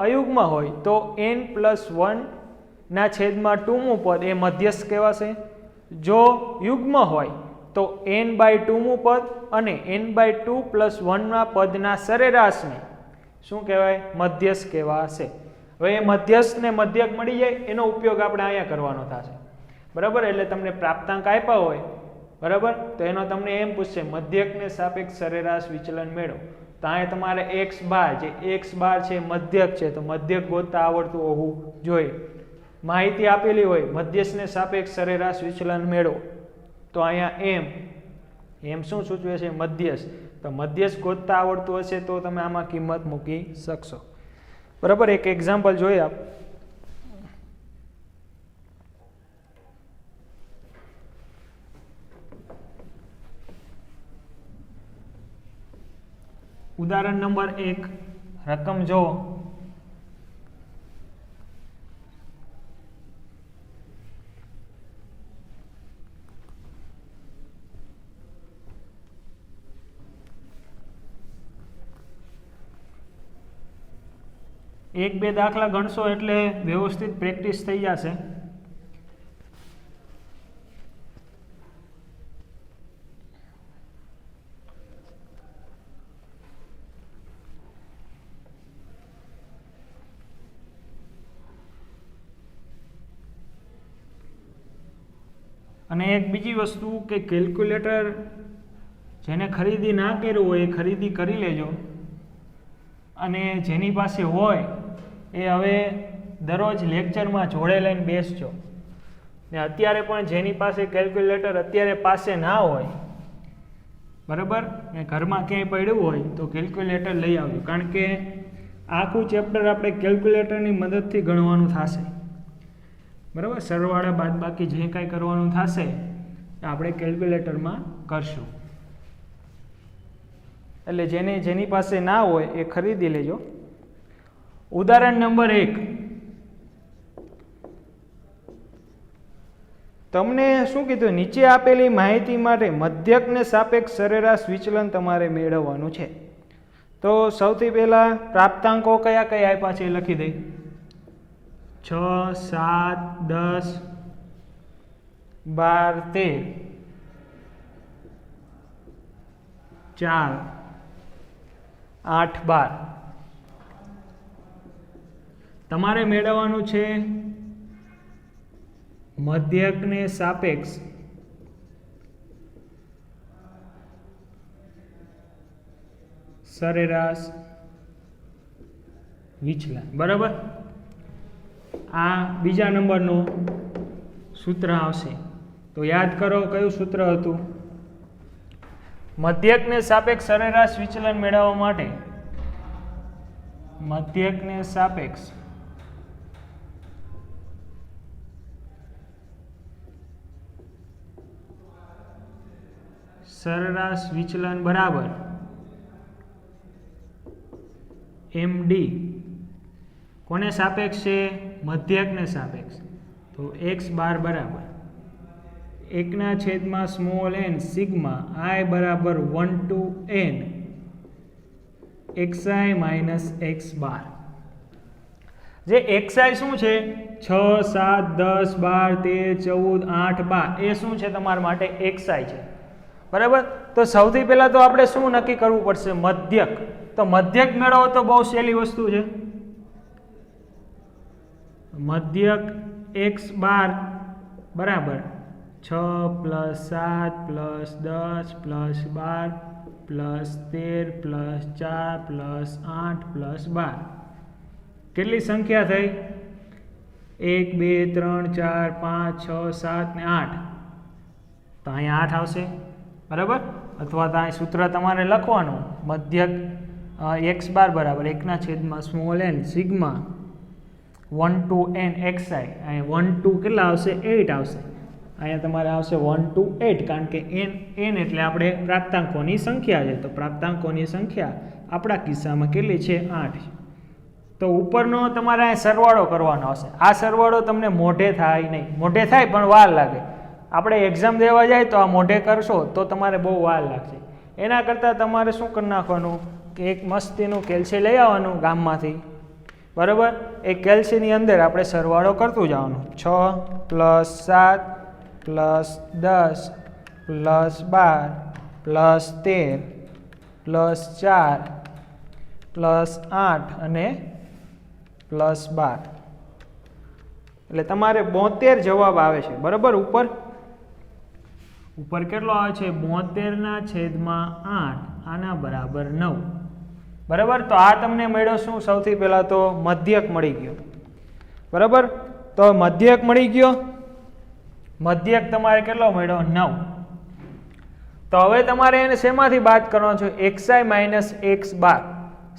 અયુગ્મ હોય તો n+1 ના છેદમાં 2મું પદ એ મધ્યસ્થ કહેવાશે. જો યુગ્મ હોય તો n/2મું પદ અને n/2+1ના પદના સરેરાશને શું કહેવાય? મધ્યસ્થ કહેવાશે. હવે એ મધ્યસ્થને મધ્યક મળી જાય એનો ઉપયોગ આપણે અહીંયા કરવાનો થશે. બરાબર, એટલે તમને પ્રાપ્તાંક આપ્યા હોય, બરાબર, તો એનો તમને એમ પૂછશે મધ્યકને સાપેક્ષ સરેરાશ વિચલન મેળવો. તો અહીંયા તમારે x બાર, જે x બાર છે મધ્યક છે, તો મધ્યક ગોતતા આવડતું હોવું જોઈએ. માહિતી આપેલી હોય મધ્યસ્થને સાપેક્ષ સરેરાશ વિચલન મેળવો, તો અહીંયા એમ શું સૂચવે છે? મધ્યસ્થ. તો મધ્યસ્થ ગોતતા આવડતું હશે તો તમે આમાં કિંમત મૂકી શકશો. બરાબર, એક એક્ઝામ્પલ જોઈએ આપ. ઉદાહરણ નંબર 1, રકમ જો એક બે દાખલા ગણશો એટલે વ્યવસ્થિત પ્રેક્ટિસ થઈ જશે. અને એક બીજી વસ્તુ કે કેલ્ક્યુલેટર જેને ખરીદી ના કર્યું હોય એ ખરીદી કરી લેજો. અને જેની પાસે હોય એ હવે દરરોજ લેક્ચરમાં જોડે લઈને બેસજો. ને અત્યારે પણ જેની પાસે કેલ્ક્યુલેટર અત્યારે પાસે ના હોય, બરાબર, ને ઘરમાં ક્યાંય પડ્યું હોય તો કેલ્ક્યુલેટર લઈ આવજો, કારણ કે આખું ચેપ્ટર આપણે કેલ્ક્યુલેટરની મદદથી ગણવાનું થશે. બરાબર, સરવાળા બાદબાકી જે કાંઈ કરવાનું થશે આપણે કેલ્ક્યુલેટરમાં કરશું. એટલે જેની પાસે ના હોય એ ખરીદી લેજો. ઉદાહરણ નંબર 1, તમને શું કીધું? નીચે આપેલી માહિતી માટે મધ્યકને સાપેક્ષ સરેરાશ વિચલન તમારે મેળવવાનું છે. તો સૌથી પહેલા પ્રાપ્તાંકો કયા કયા આપ્યા છે એ લખી દઈ. 6, 7, 10, 12, 13, 4, 8, 12. તમારે મેળવવાનું છે મધ્યકને સાપેક્ષ સરેરાશ વિચલન. બરાબર, આ બીજા નંબરનું સૂત્ર આવશે. તો યાદ કરો કયું સૂત્ર હતું? મધ્યકને સાપેક્ષ સરેરાશ વિચલન મેળવવા માટે મધ્યકને સાપેક્ષ સરેરાશ વિચલન બરાબર MD. કોને સાપેક્ષ છે? મધ્યકને સાપેક્ષ. તો x બાર બરાબર 1/n સિગ્મા I બરાબર 1 to n xi minus x બાર. જે xi શું છે? 6, 7, 10, 12, 13, 14, 8, 12 એ શું છે તમારા માટે? xi છે. બરાબર, તો સૌથી પહેલા તો આપણે શું નક્કી કરવું પડશે? મધ્યક. તો મધ્યક મેળવો તો બહુ સહેલી વસ્તુ છે. મધ્યક x બાર બરાબર 6 + 7 + 10 + 12 + 13 + 4 + 8 + 12. કેટલી સંખ્યા થઈ? 1, 2, 3, 4, 5, 6, 7 ને 8. તો અહીંયા 8 આવશે. બરાબર, અથવા તો અહીં સૂત્ર તમારે લખવાનું મધ્યક x બાર બરાબર 1/n sigma 1 to n xi. અહીંયા 1 to કેટલા આવશે? 8 આવશે. અહીંયા તમારે આવશે 1 to 8, કારણ કે n એટલે આપણે પ્રાપ્તાંકોની સંખ્યા છે. તો પ્રાપ્તાંકોની સંખ્યા આપણા કિસ્સામાં કેટલી છે? 8. તો ઉપરનો તમારે અહીં સરવાળો કરવાનો આવશે. આ સરવાળો તમને મોઢે થાય નહીં. મોઢે થાય પણ વાર લાગે. આપણે એક્ઝામ દેવા જાય તો આ મોઢે કરશો તો તમારે બહુ વાર લાગશે. એના કરતાં તમારે શું કરી નાખવાનું કે એક મસ્તીનું કેલ્સી લઈ આવવાનું ગામમાંથી. બરાબર, એ કેલ્સીની અંદર આપણે સરવાળો કરતું જવાનું. 6 + 7 + 10 + 12 + 13 + 4 + 8 અને +12. એટલે તમારે 72 જવાબ આવે છે. બરાબર, ઉપર કેટલો આવે છે? 72/8 આના બરાબર 9. બરાબર, તો આ તમને મળ્યો શું? સૌથી પહેલાં તો મધ્યક મળી ગયો. બરાબર, તો મધ્યક મળી ગયો. મધ્યક તમારે કેટલો મળ્યો? 9. તો હવે તમારે એને શેમાંથી બાદ કરવાનો છે? xi માઇનસ x બાર.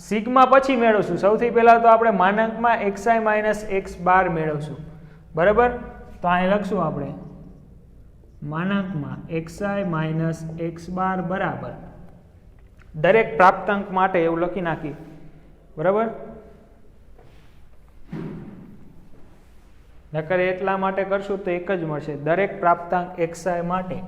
સિગ્મા પછી મેળવશું. સૌથી પહેલાં તો આપણે માનાંકમાં xi માઇનસ x બાર મેળવશું. બરાબર, તો અહીં લખશું આપણે માનાંકમાં xi માઇનસ x બાર બરાબર દરેક પ્રાપ્તાંક માટે એવું લખી નાખી. બરાબર, નકર એટલા માટે કરશું તો એક જ મળશે. દરેક પ્રાપ્તાંક xi માટે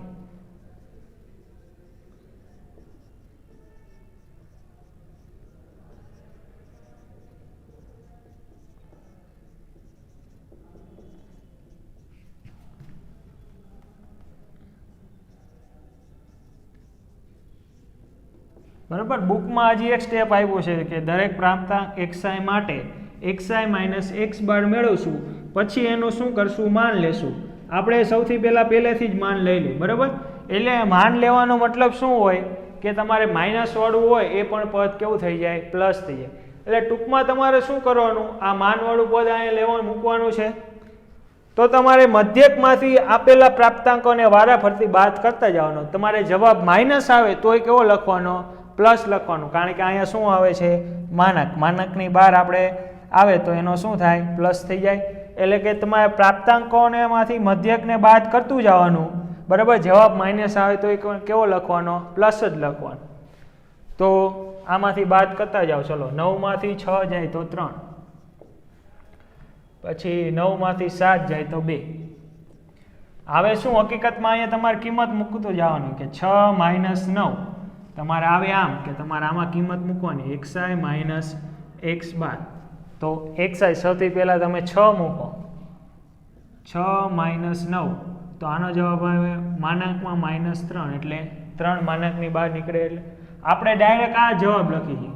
બરાબર. બુકમાં હજી એક સ્ટેપ આવ્યું છે કે દરેક પ્રાપ્તાંક xi માટે xi માઇનસ x બાર મેળવશું, પછી એનું શું કરશું? માન લેશું. આપણે સૌથી પહેલેથી જ માન લઈ લઈએ. બરાબર, એટલે માન લેવાનો મતલબ શું હોય કે તમારે માઇનસ વાળું હોય એ પણ પદ કેવું થઈ જાય? પ્લસ થઈ જાય. એટલે ટૂંકમાં તમારે શું કરવાનું, આ માનવાળું પદ અહીંયા લેવાનું મૂકવાનું છે. તો તમારે મધ્યકમાંથી આપેલા પ્રાપ્તાંકોને વારાફરતી બાદ કરતા જવાનો. તમારે જવાબ માઇનસ આવે તોય કેવો લખવાનો, પ્લસ લખવાનું, કારણ કે અહીંયા શું આવે છે, માનક. માનકની બહાર આપણે આવે તો એનો શું થાય, પ્લસ થઈ જાય. એટલે કે તમારે પ્રાપ્તાંકોને માંથી મધ્યકને બાદ કરતું જવાનું, બરાબર. જવાબ માઇનસ આવે તો કેવો લખવાનો, પ્લસ જ લખવાનો. તો આમાંથી બાદ કરતા જાઓ. ચલો 9 માંથી 6 જાય તો 3, પછી 9 માંથી 7 જાય તો 2. હવે શું હકીકતમાં અહીંયા તમારે કિંમત મૂકતું જવાનું કે 6 માઇનસ 9 તમારે આવે આમ કે તમારે આમાં કિંમત મૂકવાની xi માઇનસ x બાર. તો xi સૌથી પહેલાં તમે 6 મૂકો, 6 માઇનસ 9 તો આનો જવાબ આવે માનાંકમાં માઇનસ 3, એટલે 3 માનાંકની બહાર નીકળે. એટલે આપણે ડાયરેક્ટ આ જવાબ લખી દઈએ,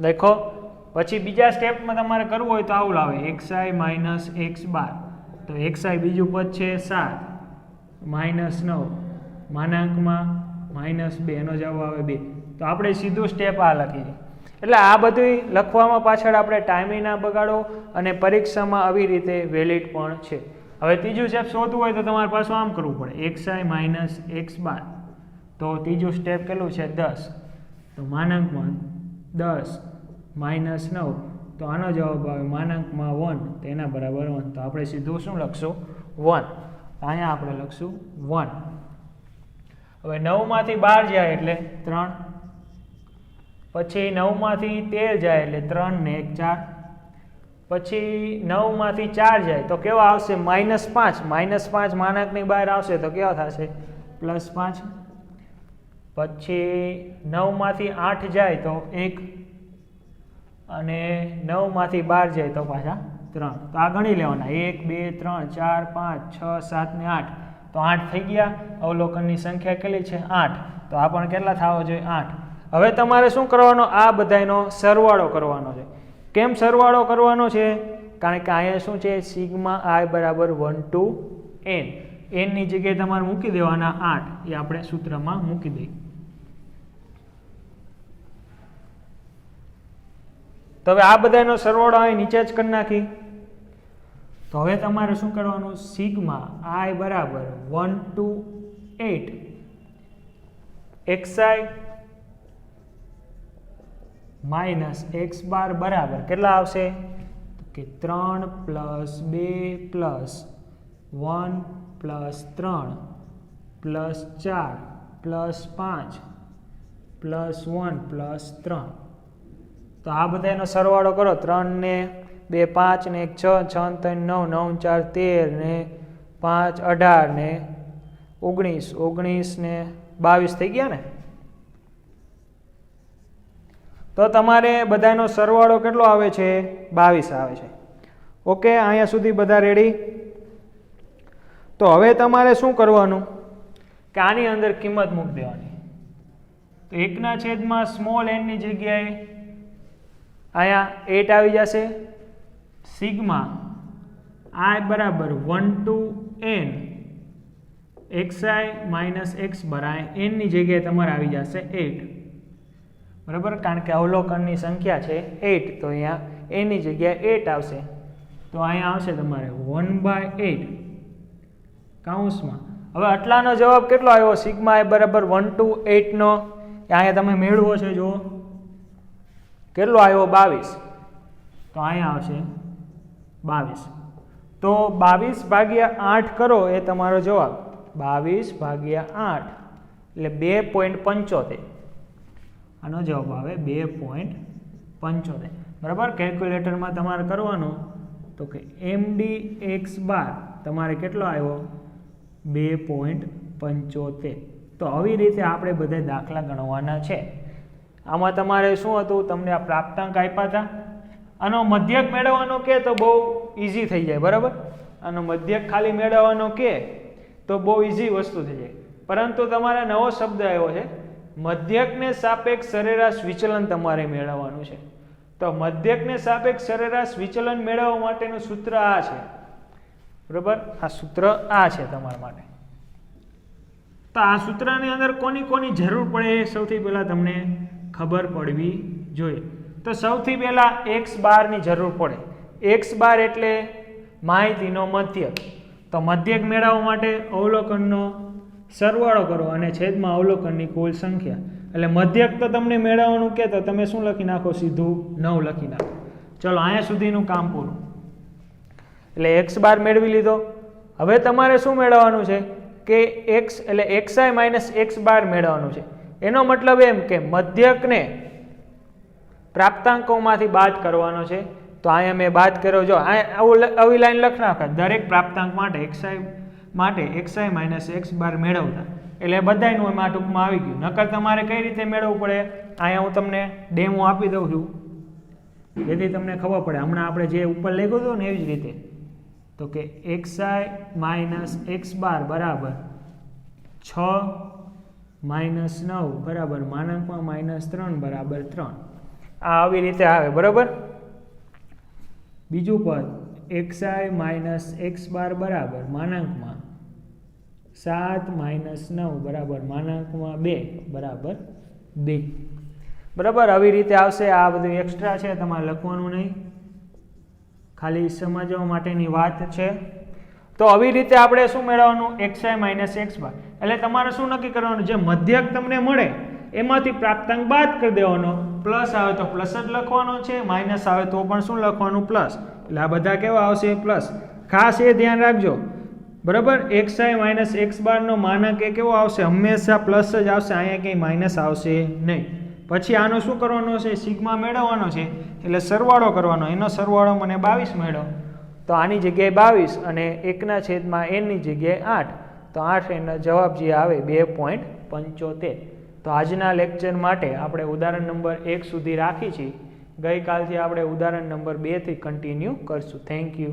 લખો. પછી બીજા સ્ટેપમાં તમારે કરવું હોય તો આવું લાવે xi માઇનસ x બાર. તો xi બીજું પદ છે 7 માઇનસ 9 માનાંકમાં માઇનસ 2, એનો જવાબ આવે 2. તો આપણે સીધું સ્ટેપ આ લખી દઈએ. એટલે આ બધું લખવામાં પાછળ આપણે ટાઈમે ના બગાડો અને પરીક્ષામાં આવી રીતે વેલિડ પણ છે. હવે ત્રીજું સ્ટેપ શોધવું હોય તો તમારે પાછું આમ કરવું પડે xi માઇનસ x બાર. તો ત્રીજું સ્ટેપ કેટલું છે 10. તો માનાંકમાં 10 માઇનસ 9 તો આનો જવાબ આવે માનાંકમાં 1, તો એના બરાબર 1. તો આપણે સીધું શું લખશું 1. અહીંયા આપણે લખશું 1. હવે 9 માંથી 12 જાય એટલે 3, પછી 9 માંથી 13 જાય એટલે 3 ને 1 4, પછી 9 માંથી 4 જાય તો કેવા આવશે -5. -5 માનાંકની બહાર આવશે તો કેવા થશે +5. પછી 9 માંથી 8 જાય તો 1, અને 9 માંથી 12 જાય તો પાછા 3. તો આ ગણી લેવાના 1 2 3 4 5 6 7 ને 8. તો 8 થઈ ગયા. અવલોકનની સંખ્યા કેટલી છે 8. તો આ પણ કેટલા થવો જોઈએ 8. હવે તમારે શું કરવાનો, આ બધાનો સરવાળો કરવાનો છે. કેમ સરવાળો કરવાનો છે, કારણ કે અહીંયા શું છે સિગ્મા i બરાબર 1 to n. n ની જગ્યાએ તમારે મૂકી દેવાના 8, એ આપણે સૂત્રમાં મૂકી દઈએ. તો હવે આ બધાનો સરવાળો અહીં નીચે જ કરી નાખી. તો હવે તમારે શું કરવાનું, સિગ્મા i બરાબર 1 to 8 xi માઇનસ x બાર બરાબર કેટલા આવશે કે 3 + 2 + 1 + 3 + 4 + 5 + 1 + 3. તો આ બધાનો સરવાળો કરો. 3 ને 2 5 ને 1 6 6 3 9 9 4 13 ને 5 18 ને 19 19 ને 22 થઈ ગયા ને. તો તમારે બધાનો સરવાળો કેટલો આવે છે 22 આવે છે. ઓકે, અહીંયા સુધી બધા રેડી. તો હવે તમારે શું કરવાનું કે આની અંદર કિંમત મૂકી દેવાની. તો 1/છેદમાં સ્મોલ n ની જગ્યાએ અહીંયા 8 આવી જશે. સિગ્મા i બરાબર 1 to n xi minus x બરાબર n ની જગ્યાએ તમારે આવી જશે 8, બરાબર. કારણ કે અવલોકનની સંખ્યા છે 8, તો અહીંયા n ની જગ્યાએ 8 આવશે. તો અહીંયા આવશે તમારે 1/8 કૌંસમાં. હવે આટલાનો જવાબ કેટલો આવ્યો, સિગ્મા i બરાબર 1 to 8 નો અહીંયા તમે મેળવો છે, જુઓ કેટલો આવ્યો 22. તો અહીંયા આવશે 22. તો 22/8 કરો એ તમારો જવાબ. 22/8 એટલે 2.75. આનો જવાબ આવે 2.75, બરાબર. કેલ્ક્યુલેટરમાં તમારે કરવાનું તો કે md x બાર તમારે કેટલો આવ્યો 2.75. તો આવી રીતે આપણે બધા દાખલા ગણવાના છે. આમાં તમારે શું હતું, તમને આ પ્રાપ્તાંક આપ્યા હતા, આનો મધ્યક મેળવવાનો કે તો બહુ ઇઝી થઈ જાય, બરાબર. આનો મધ્યક ખાલી મેળવવાનો કે તો બહુ ઇઝી વસ્તુ થઈ જાય. પરંતુ તમારે નવો શબ્દ આવ્યો છે, મધ્યકને સાપેક્ષ સરેરાશ વિચલન તમારે મેળવવાનું છે. તો મધ્યકને સાપેક્ષ સરેરાશ વિચલન મેળવવા માટેનું સૂત્ર આ છે, બરાબર. આ સૂત્ર આ છે તમારા માટે. તો આ સૂત્રની અંદર કોની કોની જરૂર પડે એ સૌથી પહેલાં તમને ખબર પડવી જોઈએ. તો સૌથી પહેલાં એક્સ બારની જરૂર પડે. એક્સ બાર એટલે માહિતીનો મધ્યક. તો મધ્યક મેળવવા માટે અવલોકનનો સરવાળો કરો અને છેદમાં અવલોકનની કુલ સંખ્યા. એટલે મધ્યક તો તમને મેળવવાનું કે તો તમે શું લખી નાખો? સીધું 9 લખી નાખો. ચલો અહીંયા સુધીનું કામ પૂરું. એટલે એક્સ બાર મેળવી લીધો. હવે તમારે શું મેળવવાનું છે કે એક્સ એટલે એક્સઆઈ માઇનસ એક્સ બાર મેળવવાનું છે. એનો મતલબ એમ કે મધ્યકને પ્રાપ્તાંકોમાંથી બાદ કરવાનો છે. તો અહીંયા મેં બાદ કર્યો. જો આવી લાઈન લખ નાખે દરેક પ્રાપ્તાંક માટે એક્સઆઈ માઇનસ એક્સ બાર મેળવતા. એટલે બધાનું એમાં ટૂંકમાં આવી ગયું. નકર તમારે કઈ રીતે મેળવવું પડે? અહીંયા હું તમને ડેમો આપી દઉં છું જેથી તમને ખબર પડે. હમણાં આપણે જે ઉપર લખ્યું હતું ને એવી જ રીતે. તો કે એક્સઆઈ માઇનસ એક્સ બાર બરાબર 6 માઇનસ 9 બરાબર માનાંકમાં માઇનસ 3 બરાબર 3. આ આવી રીતે આવે. બરાબર. બીજું પદ એક્સઆઈ માઇનસ એક્સ બાર બરાબર માનાંકમાં 7 માઇનસ 9 બરાબર માનાંકમાં 2 બરાબર 2. બરાબર. આવી રીતે આવશે. આ બધું એક્સ્ટ્રા છે, તમારે લખવાનું નહીં, ખાલી સમજવા માટેની વાત છે. તો આવી રીતે આપણે શું મેળવવાનું? XI minus x bar. એટલે તમારે શું નક્કી કરવાનું? જે મધ્યક તમને મળે એમાંથી પ્રાપ્તાંક બાદ કરી દેવાનો. પ્લસ આવે તો પ્લસ જ લખવાનો છે, માઇનસ આવે તો પણ શું લખવાનું? પ્લસ. એટલે આ બધા કેવા આવશે? પ્લસ. ખાસ એ ધ્યાન રાખજો. બરાબર. એક્સઆઈ માઇનસ એક્સ બારનો માનાંક એ કેવો આવશે? હંમેશા પ્લસ જ આવશે. અહીંયા કંઈ માઇનસ આવશે નહીં. પછી આનો શું કરવાનો છે? સિગ્મા મેળવવાનો છે. એટલે સરવાળો કરવાનો. એનો સરવાળો મને 22 મળ્યો. તો આની જગ્યાએ 22 અને 1/n ની જગ્યાએ 8. તો 8 એનો જવાબ જે આવે 2.75. તો આજના લેક્ચર માટે આપણે ઉદાહરણ નંબર 1 સુધી રાખી છીએ. ગઈકાલથી આપણે ઉદાહરણ નંબર 2 થી કન્ટિન્યુ કરશું. Thank you.